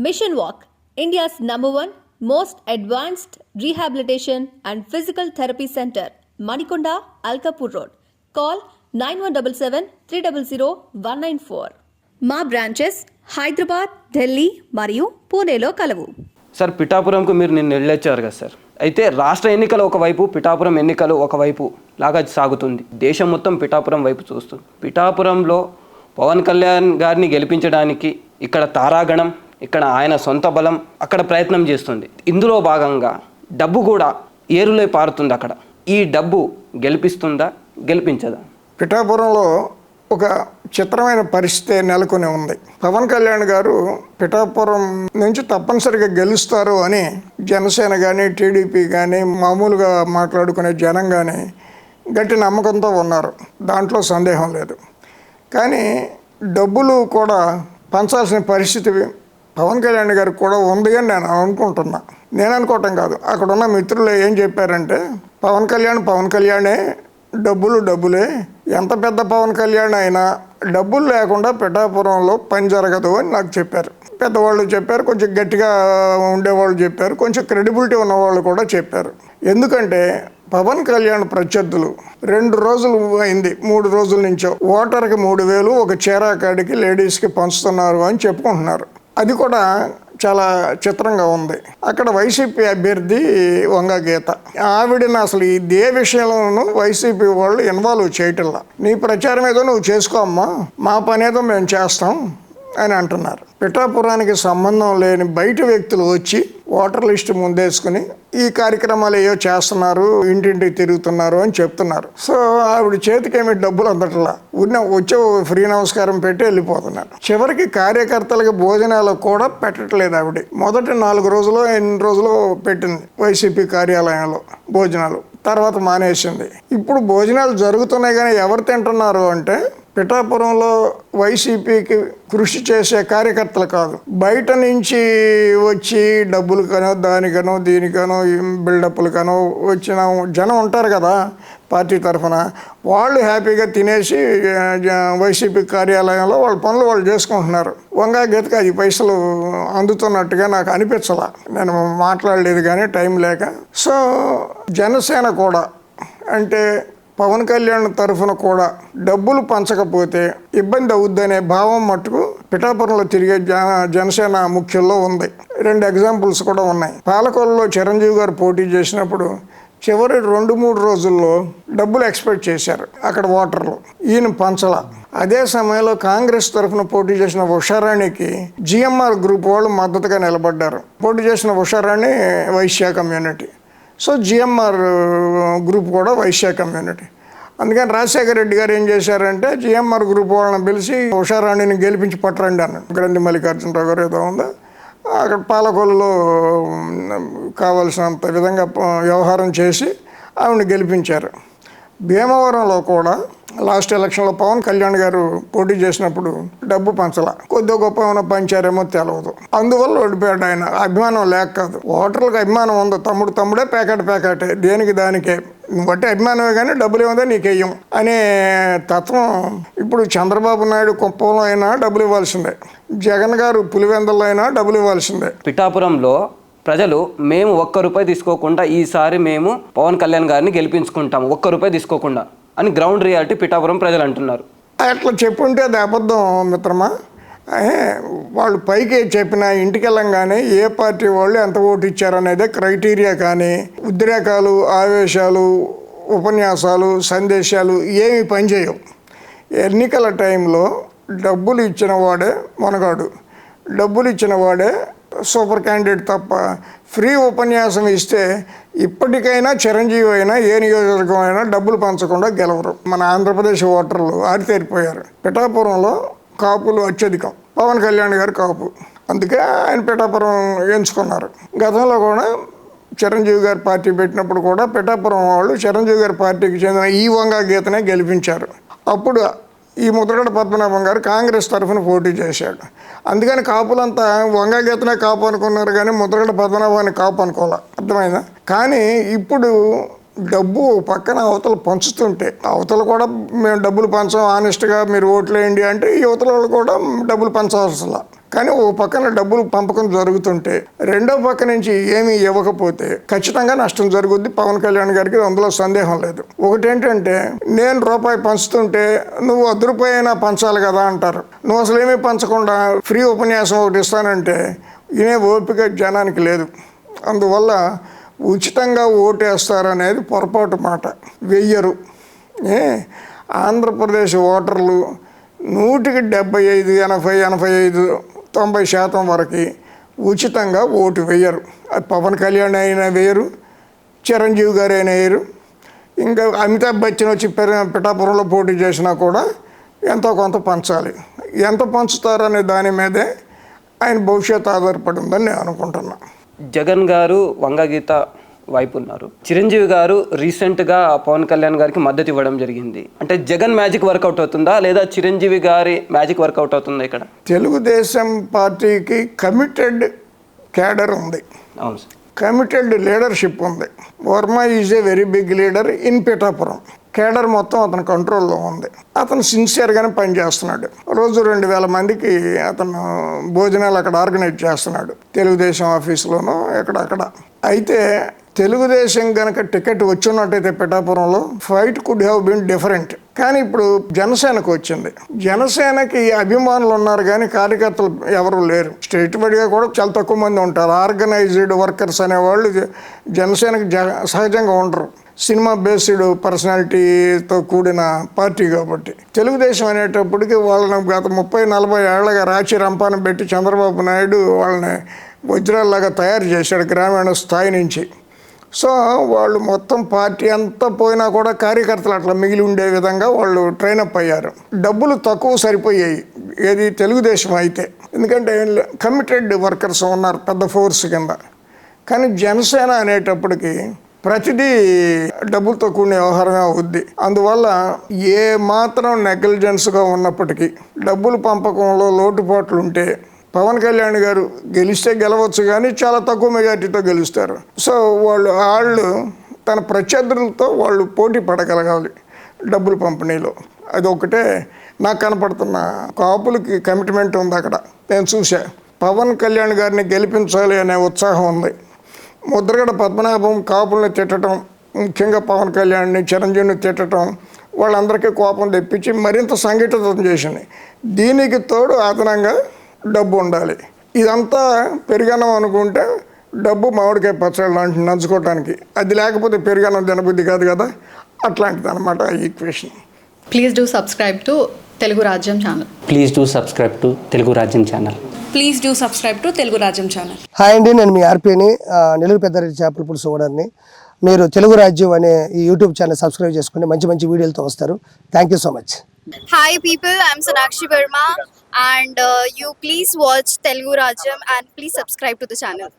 Mission Walk, India's #1 most advanced rehabilitation and physical therapy center, Manikonda, Alkapur Road. Call 9177 300 194. మా branches Hyderabad, Delhi మరియు పూణేలో కలవు. Sir, పిఠాపురంకు మీరు నిన్న వెళ్ళొచ్చారు కదా సార్. అయితే రాష్ట్ర ఎన్నికలు ఒకవైపు, పిఠాపురం ఎన్నికలు ఒకవైపు లాగా సాగుతుంది. దేశం మొత్తం పిఠాపురం వైపు చూస్తుంది. పిఠాపురంలో పవన్ కళ్యాణ్ గారిని గెలిపించడానికి ఇక్కడ తారాగణం, ఇక్కడ ఆయన సొంత బలం అక్కడ ప్రయత్నం చేస్తుంది. ఇందులో భాగంగా డబ్బు కూడా ఏరులై పారుతుంది. అక్కడ ఈ డబ్బు గెలిపిస్తుందా, గెలిపించదా? పిఠాపురంలో ఒక చిత్రమైన పరిస్థితి నెలకొని ఉంది. పవన్ కళ్యాణ్ గారు పిఠాపురం నుంచి తప్పనిసరిగా గెలుస్తారు అని జనసేన కానీ, టీడీపీ కానీ, మామూలుగా మాట్లాడుకునే జనం కానీ గట్టి నమ్మకంతో ఉన్నారు. దాంట్లో సందేహం లేదు. కానీ డబ్బులు కూడా పంచాల్సిన పరిస్థితి పవన్ కళ్యాణ్ గారికి కూడా ఉంది అని నేను అనుకుంటున్నా. నేను అనుకోవటం కాదు, అక్కడ ఉన్న మిత్రులు ఏం చెప్పారంటే, పవన్ కళ్యాణే, డబ్బులే, ఎంత పెద్ద పవన్ కళ్యాణ్ అయినా డబ్బులు లేకుండా పిఠాపురంలో పని జరగదు అని నాకు చెప్పారు. పెద్దవాళ్ళు చెప్పారు, కొంచెం గట్టిగా ఉండేవాళ్ళు చెప్పారు, కొంచెం క్రెడిబిలిటీ ఉన్నవాళ్ళు కూడా చెప్పారు. ఎందుకంటే పవన్ కళ్యాణ్ ప్రత్యర్థులు 2 రోజులు అయింది, 3 రోజుల నుంచో ఓటర్కి 3000 ఒక చీరాకాడికి లేడీస్కి పంచుతున్నారు అని చెప్పుకుంటున్నారు. అది కూడా చాలా చిత్రంగా ఉంది. అక్కడ వైసీపీ అభ్యర్థి వంగ గీత, ఆవిడని అసలు ఇదే విషయంలోనూ వైసీపీ వాళ్ళు ఇన్వాల్వ్ చేయటంలా. నీ ప్రచారం ఏదో నువ్వు చేసుకో అమ్మా, మా పని ఏదో మేము చేస్తాం అని అంటున్నారు. పిఠాపురానికి సంబంధం లేని బయట వ్యక్తులు వచ్చి ఓటర్ లిస్టు ముందేసుకుని ఈ కార్యక్రమాలు ఏవో చేస్తున్నారు, ఇంటింటికి తిరుగుతున్నారు అని చెప్తున్నారు. సో ఆవిడ చేతికేమి డబ్బులు అందట్లా, వచ్చే ఫ్రీ నమస్కారం పెట్టి వెళ్ళిపోతున్నారు. చివరికి కార్యకర్తలకి భోజనాలు కూడా పెట్టట్లేదు ఆవిడ. మొదటి 4 రోజులు 8 రోజులు పెట్టింది వైసీపీ కార్యాలయంలో భోజనాలు, తర్వాత మానేసింది. ఇప్పుడు భోజనాలు జరుగుతున్నాయి కానీ ఎవరు తింటున్నారు అంటే పిఠాపురంలో వైసీపీకి కృషి చేసే కార్యకర్తలు కాదు, బయట నుంచి వచ్చి డబ్బులకనో దానికనో దీనికనో బిల్డప్లకనో వచ్చిన జనం ఉంటారు కదా పార్టీ తరఫున, వాళ్ళు హ్యాపీగా తినేసి వైసీపీ కార్యాలయంలో వాళ్ళ పనులు వాళ్ళు చేసుకుంటున్నారు. వంగా గీతకి 10 పైసలు అందుతున్నట్టుగా నాకు అనిపించలా. నేను మాట్లాడలేదు కానీ టైం లేక. సో జనసేన కూడా అంటే పవన్ కళ్యాణ్ తరఫున కూడా డబ్బులు పంచకపోతే ఇబ్బంది అవుద్దనే భావం మట్టుకు పిఠాపురంలో తిరిగే జనసేన ముఖ్యంలో ఉంది. 2 ఎగ్జాంపుల్స్ కూడా ఉన్నాయి. పాలకొల్లులో చిరంజీవి గారు పోటీ చేసినప్పుడు చివరి 2-3 రోజుల్లో డబ్బులు ఎక్స్పెక్ట్ చేశారు అక్కడ ఓటర్లు, ఈయన పంచల. అదే సమయంలో కాంగ్రెస్ తరఫున పోటీ చేసిన ఉషారాణికి జిఎంఆర్ గ్రూప్ వాళ్ళు మద్దతుగా నిలబడ్డారు. పోటీ చేసిన Usharani Vaishya community, so GMR group కూడా వైశ్య కమ్యూనిటీ. అందుకని రాజశేఖర రెడ్డి గారు ఏం చేశారంటే జిఎంఆర్ గ్రూప్ వాళ్ళని పిలిచి ఉషారాణిని గెలిపించి పట్టరండి అన్నాడు. గ్రంథి మల్లికార్జునరావు గారు ఏదో ఉందో అక్కడ పాలకొల్లులో కావలసినంత విధంగా వ్యవహారం చేసి ఆవిడని గెలిపించారు. భీమవరంలో కూడా లాస్ట్ ఎలక్షన్లో పవన్ కళ్యాణ్ గారు పోటీ చేసినప్పుడు డబ్బు పంచల, కొద్దిగా గొప్ప ఏమైనా పంచారేమో తెలవదు. అందువల్ల ఓడిపోయాడు ఆయన. అభిమానం లేక కాదు, ఓటర్లకు అభిమానం ఉందో, తమ్ముడే ప్యాకెటే, దేనికి దానికే, బట్టి అభిమానమే కానీ డబ్బులు ఏముందో నీకేయం అనే తత్వం. ఇప్పుడు చంద్రబాబు నాయుడు కుప్పంలో అయినా డబ్బులు ఇవ్వాల్సిందే, జగన్ గారు పులివెందుల్లో అయినా డబ్బులు ఇవ్వాల్సిందే. పిఠాపురంలో ప్రజలు మేము ₹1 తీసుకోకుండా ఈసారి మేము పవన్ కళ్యాణ్ గారిని గెలిపించుకుంటాము, ₹1 తీసుకోకుండా అని గ్రౌండ్ రియాలిటీ పిఠాపురం ప్రజలు అంటున్నారు. అట్లా చెప్పుంటే అది అబద్ధం మిత్రమా. వాళ్ళు పైకి చెప్పిన ఇంటికి వెళ్ళంగానే ఏ పార్టీ వాళ్ళు ఎంత ఓటు ఇచ్చారనేదే క్రైటీరియా, కానీ ఉద్రేకాలు, ఆవేశాలు, ఉపన్యాసాలు, సందేశాలు ఏమీ పనిచేయవు. ఎన్నికల టైంలో డబ్బులు ఇచ్చిన వాడే మనగాడు, డబ్బులు ఇచ్చిన వాడే సూపర్ క్యాండిడేట్ తప్ప ఫ్రీ ఉపన్యాసం ఇస్తే ఇప్పటికైనా చిరంజీవి అయినా ఏ నియోజకవర్గం అయినా డబ్బులు పంచకుండా గెలవరు. మన ఆంధ్రప్రదేశ్ ఓటర్లు ఆరితేరిపోయారు. పిఠాపురంలో కాపులు అత్యధికం, పవన్ కళ్యాణ్ గారు కాపు, అందుకే ఆయన పిఠాపురం ఎంచుకున్నారు. గతంలో కూడా చిరంజీవి గారి పార్టీ పెట్టినప్పుడు కూడా పిఠాపురం వాళ్ళు చిరంజీవి గారి పార్టీకి చెందిన ఈ వంగ గీతనే గెలిపించారు. అప్పుడు ఈ ముద్రగడ పద్మనాభం గారు కాంగ్రెస్ తరఫున పోటీ చేశాడు. అందుకని కాపులంతా వంగ గీతనే కాపు అనుకున్నారు కానీ ముద్రగడ పద్మనాభాన్ని కాపు అనుకోవాలి, అర్థమైందా. కానీ ఇప్పుడు డబ్బు పక్కన అవతల పంచుతుంటే, అవతల కూడా మేము డబ్బులు పంచాం ఆనెస్ట్గా మీరు ఓట్లేయండి అంటే యువతల వాళ్ళు కూడా డబ్బులు పంచవలసలా. కానీ ఓ పక్కన డబ్బులు పంపకం జరుగుతుంటే రెండో పక్క నుంచి ఏమీ ఇవ్వకపోతే ఖచ్చితంగా నష్టం జరుగుద్ది పవన్ కళ్యాణ్ గారికి, అందులో సందేహం లేదు. ఒకటేంటంటే, నేను రూపాయి పంచుతుంటే నువ్వు ₹1 అయినా పంచాలి కదా అంటారు. నువ్వు అసలు ఏమీ పంచకుండా ఫ్రీ ఉపన్యాసం ఒకటి ఇస్తానంటే ఇనే ఓపిక జనానికి లేదు. అందువల్ల ఉచితంగా ఓటేస్తారనేది పొరపాటు మాట. వెయ్యరు. ఆంధ్రప్రదేశ్ ఓటర్లు 100కి 75, 80, 85, 90% వరకు ఉచితంగా ఓటు వేయరు. అది పవన్ కళ్యాణ్ అయినా వేయరు, చిరంజీవి గారు అయినా వేయరు, ఇంకా అమితాబ్ బచ్చన్ వచ్చి పిఠాపురంలో పోటీ చేసినా కూడా ఎంతో కొంత పంచాలి. ఎంత పంచుతారనే దాని మీదే ఆయన భవిష్యత్తు ఆధారపడి ఉందని నేను అనుకుంటున్నా. జగన్ గారు వంగగీత వైపు ఉన్నారు, చిరంజీవి గారు రీసెంట్గా పవన్ కళ్యాణ్ గారికి మద్దతు ఇవ్వడం జరిగింది. అంటే జగన్ మ్యాజిక్ వర్కౌట్ అవుతుందా లేదా చిరంజీవి గారి మ్యాజిక్ వర్కౌట్ అవుతుందా? ఇక్కడ తెలుగుదేశం పార్టీకి కమిటెడ్ క్యాడర్ ఉంది, అవును సార్, కమిటెడ్ లీడర్షిప్ ఉంది. Varma is a very big leader in Pithapuram. Cadre మొత్తం అతని కంట్రోల్లో ఉంది. అతను సిన్సియర్గానే పనిచేస్తున్నాడు. రోజు 2000 మందికి అతను భోజనాలు అక్కడ ఆర్గనైజ్ చేస్తున్నాడు, తెలుగుదేశం ఆఫీసులోనూ ఎక్కడక్కడ. అయితే తెలుగుదేశం కనుక టికెట్ వచ్చినట్టయితే పిఠాపురంలో fight could have been different. కానీ ఇప్పుడు జనసేనకు వచ్చింది. జనసేనకి అభిమానులు ఉన్నారు కానీ కార్యకర్తలు ఎవరు లేరు. స్టేట్ వైడ్గా కూడా చాలా తక్కువ మంది ఉంటారు. ఆర్గనైజ్డ్ వర్కర్స్ అనేవాళ్ళు జనసేనకి సహజంగా ఉండరు. సినిమా బేస్డ్ పర్సనాలిటీతో కూడిన పార్టీ కాబట్టి. తెలుగుదేశం అనేటప్పటికి వాళ్ళని గత 30-40 ఏళ్ళగా రాచి రంపాన పెట్టి చంద్రబాబు నాయుడు వాళ్ళని వజ్రాల్లాగా తయారు చేశాడు గ్రామీణ స్థాయి నుంచి. సో వాళ్ళు మొత్తం పార్టీ అంతా పోయినా కూడా కార్యకర్తలు అట్లా మిగిలి ఉండే విధంగా వాళ్ళు ట్రైనప్ అయ్యారు. డబ్బులు తక్కువ సరిపోయాయి ఏది తెలుగుదేశం అయితే, ఎందుకంటే కమిటెడ్ వర్కర్స్ ఉన్నారు పెద్ద ఫోర్స్ కింద. కానీ జనసేన అనేటప్పటికి ప్రతిదీ డబ్బులతో కూడిన వ్యవహారమే అవుద్ది. అందువల్ల ఏ మాత్రం నెగ్లిజెన్స్గా ఉన్నప్పటికీ డబ్బులు పంపకంలో లోటుపాట్లు ఉంటే పవన్ కళ్యాణ్ గారు గెలిస్తే గెలవచ్చు కానీ చాలా తక్కువ మెజార్టీతో గెలుస్తారు. సో వాళ్ళు తన ప్రత్యర్థులతో వాళ్ళు పోటీ పడగలగాలి డబ్బుల పంపిణీలో. అది ఒకటే నాకు కనపడుతున్న. కాపులకి కమిట్మెంట్ ఉంది అక్కడ, నేను చూసా. పవన్ కళ్యాణ్ గారిని గెలిపించాలి అనే ఉత్సాహం ఉంది. ముద్రగడ పద్మనాభం కాపుల్ని తిట్టడం, ముఖ్యంగా పవన్ కళ్యాణ్ని చిరంజీవిని తిట్టడం వాళ్ళందరికీ కోపం తెప్పించి మరింత సంఘటితం చేసింది. దీనికి తోడు అదనంగా డబ్బు ఉండాలి. ఇదంతా పెరుగన్నం అనుకుంటే డబ్బు మామిడికాయ పచ్చడి లాంటి నంచుకోవటానికి, అది లేకపోతే పెరుగన్నం తినబుద్ధి కాదు కదా, అట్లాంటిది అనమాట equation. Please do subscribe to Telugu Rajyam channel. Please do subscribe to Telugu Rajyam channel. Please do subscribe to Telugu Rajyam channel. Hi అండి, నేను మీ ఆర్పీని, నెల్లూరు పెద్దారెడ్డి చేపల పులుసు ఓనర్ని. మీరు తెలుగు రాజ్యం అనే ఈ యూట్యూబ్ ఛానల్ సబ్స్క్రైబ్ చేసుకుని మంచి మంచి వీడియోలతో వస్తారు. Thank you so much. Hi people, I'm Sonakshi Verma and you please watch Telugu Rajyam and please subscribe to the channel.